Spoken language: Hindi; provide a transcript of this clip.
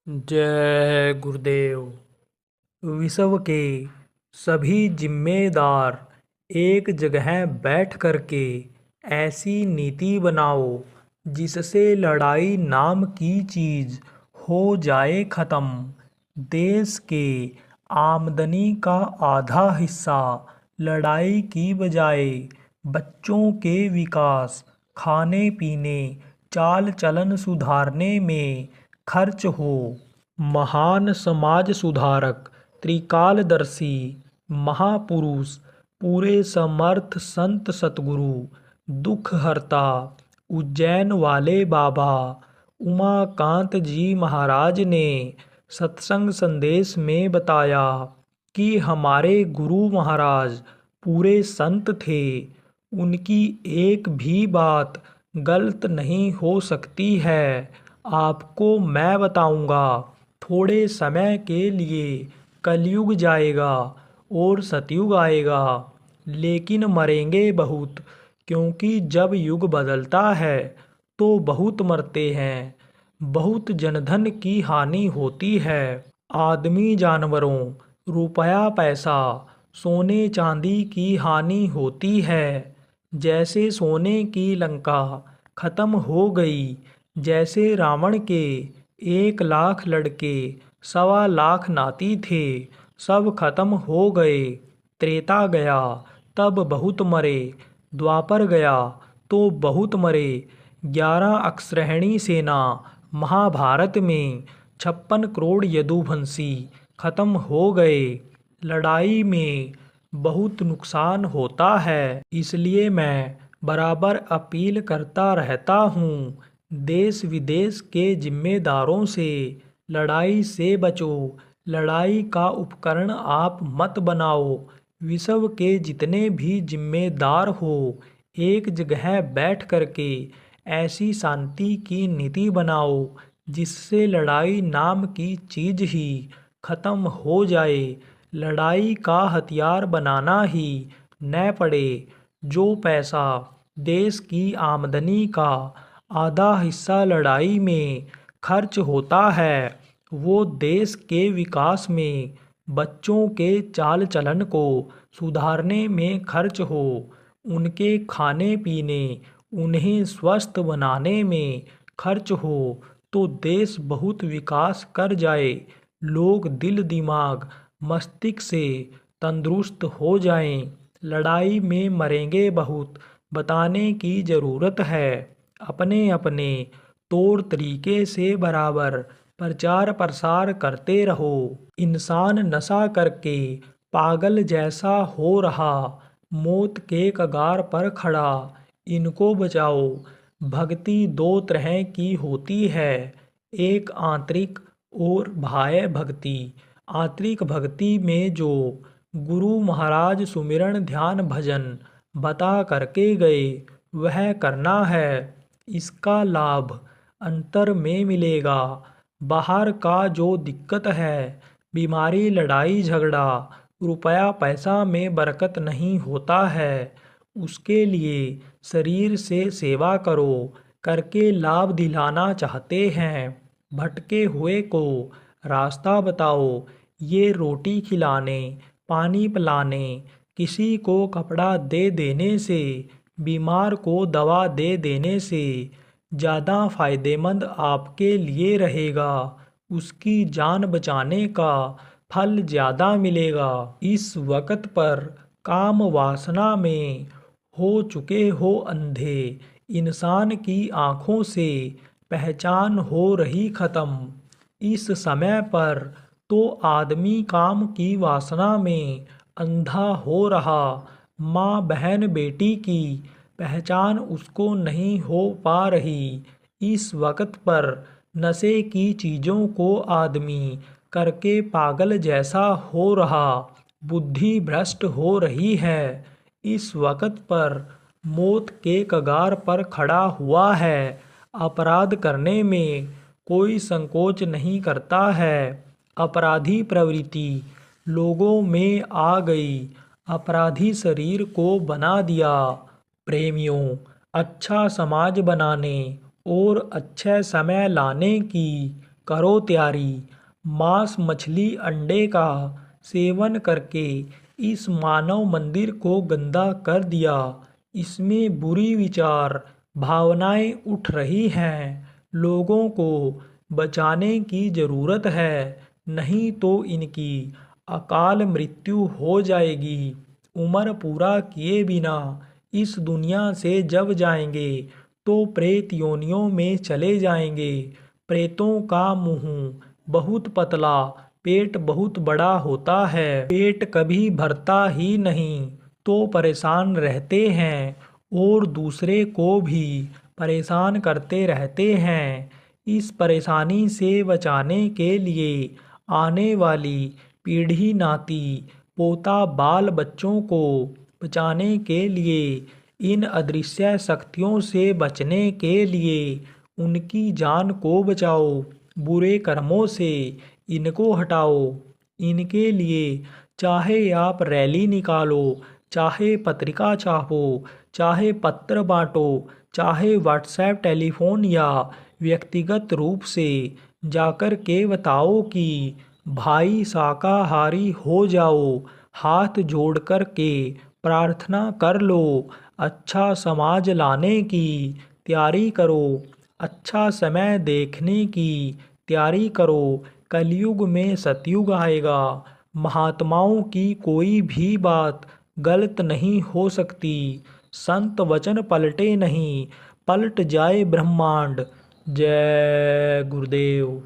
जय गुरुदेव। विश्व के सभी जिम्मेदार एक जगह बैठ करके ऐसी नीति बनाओ जिससे लड़ाई नाम की चीज़ हो जाए ख़त्म। देश के आमदनी का आधा हिस्सा लड़ाई की बजाय बच्चों के विकास, खाने पीने, चाल चलन सुधारने में खर्च हो। महान समाज सुधारक, त्रिकालदर्शी महापुरुष, पूरे समर्थ संत सतगुरु, दुख हरता, उज्जैन वाले बाबा उमाकांत जी महाराज ने सत्संग संदेश में बताया कि हमारे गुरु महाराज पूरे संत थे। उनकी एक भी बात गलत नहीं हो सकती है। आपको मैं बताऊंगा। थोड़े समय के लिए कलयुग जाएगा और सतयुग आएगा, लेकिन मरेंगे बहुत, क्योंकि जब युग बदलता है तो बहुत मरते हैं। बहुत जनधन की हानि होती है। आदमी जानवरों, रुपया पैसा, सोने चांदी की हानि होती है। जैसे सोने की लंका खत्म हो गई, जैसे रावण के 1 लाख लड़के 1.25 लाख नाती थे, सब खत्म हो गए। त्रेता गया तब बहुत मरे, द्वापर गया तो बहुत मरे। 11 अक्षौहिणी सेना महाभारत में 56 करोड़ यदुवंशी खत्म हो गए। लड़ाई में बहुत नुकसान होता है, इसलिए मैं बराबर अपील करता रहता हूँ, देश विदेश के जिम्मेदारों से लड़ाई से बचो। लड़ाई का उपकरण आप मत बनाओ। विश्व के जितने भी जिम्मेदार हो, एक जगह बैठ करके ऐसी शांति की नीति बनाओ जिससे लड़ाई नाम की चीज़ ही खत्म हो जाए। लड़ाई का हथियार बनाना ही न पड़े। जो पैसा देश की आमदनी का आधा हिस्सा लड़ाई में खर्च होता है, वो देश के विकास में, बच्चों के चाल चलन को सुधारने में खर्च हो, उनके खाने पीने, उन्हें स्वस्थ बनाने में खर्च हो, तो देश बहुत विकास कर जाए। लोग दिल दिमाग मस्तिष्क से तंदुरुस्त हो जाएं। लड़ाई में मरेंगे बहुत, बताने की ज़रूरत है। अपने अपने तौर तरीके से बराबर प्रचार प्रसार करते रहो। इंसान नशा करके पागल जैसा हो रहा, मौत के कगार पर खड़ा, इनको बचाओ। भक्ति 2 तरह की होती है, एक आंतरिक और बाह्य भक्ति। आंतरिक भक्ति में जो गुरु महाराज सुमिरन ध्यान भजन बता करके गए, वह करना है। इसका लाभ अंतर में मिलेगा। बाहर का जो दिक्कत है, बीमारी, लड़ाई झगड़ा, रुपया पैसा में बरकत नहीं होता है, उसके लिए शरीर से सेवा करो, करके लाभ दिलाना चाहते हैं। भटके हुए को रास्ता बताओ। ये रोटी खिलाने, पानी पिलाने, किसी को कपड़ा दे देने से, बीमार को दवा दे देने से ज़्यादा फायदेमंद आपके लिए रहेगा। उसकी जान बचाने का फल ज़्यादा मिलेगा। इस वक्त पर काम वासना में हो चुके हो अंधे, इंसान की आँखों से पहचान हो रही ख़त्म। इस समय पर तो आदमी काम की वासना में अंधा हो रहा। माँ बहन बेटी की पहचान उसको नहीं हो पा रही। इस वक्त पर नशे की चीज़ों को आदमी करके पागल जैसा हो रहा, बुद्धि भ्रष्ट हो रही है। इस वक्त पर मौत के कगार पर खड़ा हुआ है। अपराध करने में कोई संकोच नहीं करता है। अपराधी प्रवृत्ति लोगों में आ गई। अपराधी शरीर को बना दिया। प्रेमियों, अच्छा समाज बनाने और अच्छा समय लाने की करो तैयारी। मांस मछली अंडे का सेवन करके इस मानव मंदिर को गंदा कर दिया। इसमें बुरी विचार भावनाएं उठ रही हैं। लोगों को बचाने की ज़रूरत है, नहीं तो इनकी अकाल मृत्यु हो जाएगी। उम्र पूरा किए बिना इस दुनिया से जब जाएंगे तो प्रेत योनियों में चले जाएंगे। प्रेतों का मुंह बहुत पतला, पेट बहुत बड़ा होता है। पेट कभी भरता ही नहीं तो परेशान रहते हैं और दूसरे को भी परेशान करते रहते हैं। इस परेशानी से बचाने के लिए आने वाली पीढ़ी नाती पोता बाल बच्चों को बचाने के लिए, इन अदृश्य शक्तियों से बचने के लिए उनकी जान को बचाओ। बुरे कर्मों से इनको हटाओ। इनके लिए चाहे आप रैली निकालो, चाहे पत्रिका छापो, चाहे पत्र बांटो, चाहे व्हाट्सएप, टेलीफोन या व्यक्तिगत रूप से जाकर के बताओ कि भाई शाकाहारी हो जाओ। हाथ जोड़ कर के प्रार्थना कर लो। अच्छा समाज लाने की तैयारी करो। अच्छा समय देखने की तैयारी करो। कलयुग में सतयुग आएगा। महात्माओं की कोई भी बात गलत नहीं हो सकती। संत वचन पलटे नहीं, पलट जाए ब्रह्मांड। जय गुरुदेव।